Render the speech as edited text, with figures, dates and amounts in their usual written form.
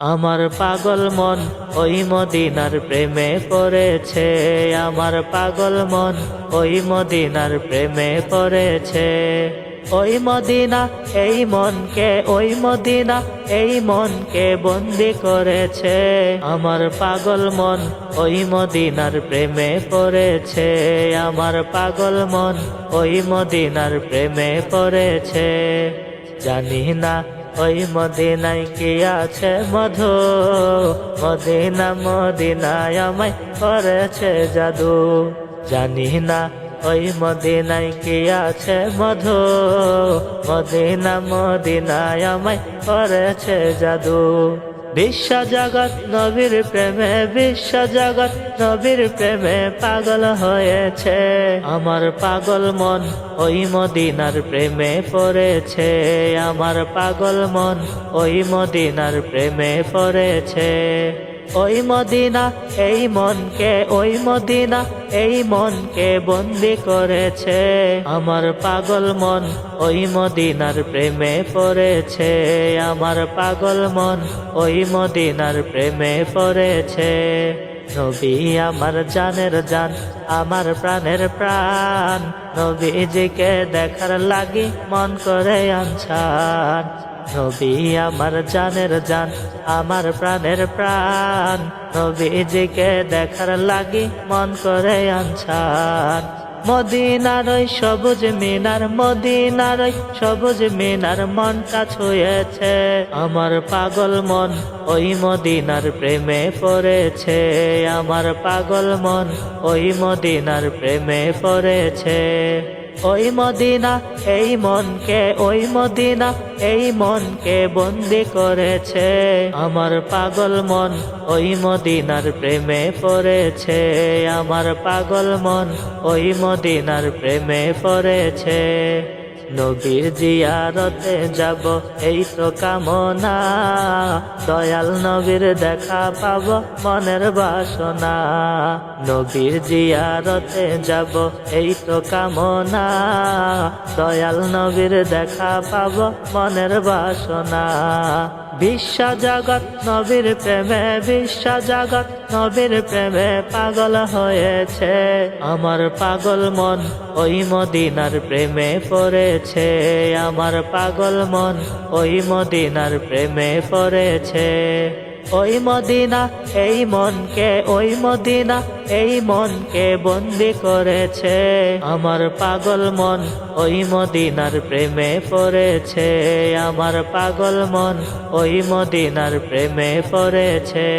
আমার পাগল মন ওই মদিনার প্রেমে পড়েছে, আমার পাগল মন ওই মদিনার প্রেমে পড়েছে। ওই মদিনা এই মনকে, ওই মদিনা এই মনকে বন্দি করেছে। আমার পাগল মন ওই মদিনার প্রেমে পড়েছে, আমার পাগল মন ওই মদিনার প্রেমে পড়েছে। জানি না ওই মদিনায় কি আছে মধু, মদিনা মদিনায় আমায় করেছে জাদু। জানি না ওই মদিনায় কি আছে মধু, মদিনা মদিনায় আমায় করেছে জাদু। বিশ্ব জগৎ নবীর প্রেমে, বিশ্ব জগৎ নবীর প্রেমে পাগল হয়েছে। আমার পাগল মন ওই মদিনার প্রেমে পড়েছে, আমার পাগল মন ওই মদিনার প্রেমে পড়েছে। ওই মদিনা এই মনকে, ওই মদিনা এই মনকে বন্দি করেছে। আমার পাগল মন ওই মদিনার প্রেমে পড়েছে, আমার পাগল মন ওই মদিনার প্রেমে পড়েছে। নবী আমার জানের জান, আমার প্রাণের প্রাণ, নবীজিকে দেখার লাগি মন করে আনছান। নবী আমার জানের জান, আমার প্রাণের প্রাণ, নবীজিকে দেখার লাগি মন করে আনছান। মদিনার ওই সবুজ মিনার, মদিনার ওই সবুজ মিনার মনটা ছুঁয়েছে। আমার পাগল মন ওই মদিনার প্রেমে পড়েছে, আমার পাগল মন ওই মদিনার প্রেমে পড়েছে। ওই মদিনা এই মনকে, ওই মদিনা এই মনকে বন্দি করেছে। আমার পাগল মন ওই মদিনার প্রেমে পড়েছে, আমার পাগল মন ওই মদিনার প্রেমে পড়েছে। নবীর জিয়ারতে যাব এই তো কামনা, দয়াল নবীর দেখা পাব মনের বাসনা। নবীর জিয়ারতে যাব এই তো কামনা, দয়াল নবীর দেখা পাব মনের বাসনা। বিশ্ব জগৎ নবীর প্রেমে, বিশ্ব জগৎ নবীর প্রেমে পাগল হয়েছে। আমার পাগল মন ওই মদিনার প্রেমে পড়েছে, আমার পাগল মন ওই মদিনার প্রেমে পড়েছে। ওই মদিনা এই মনকে, ওই মদিনা এই মনকে বন্দি করেছে। আমার পাগল মন ওই মদিনার প্রেমে পড়েছে, আমার পাগল মন ওই মদিনার প্রেমে পড়েছে।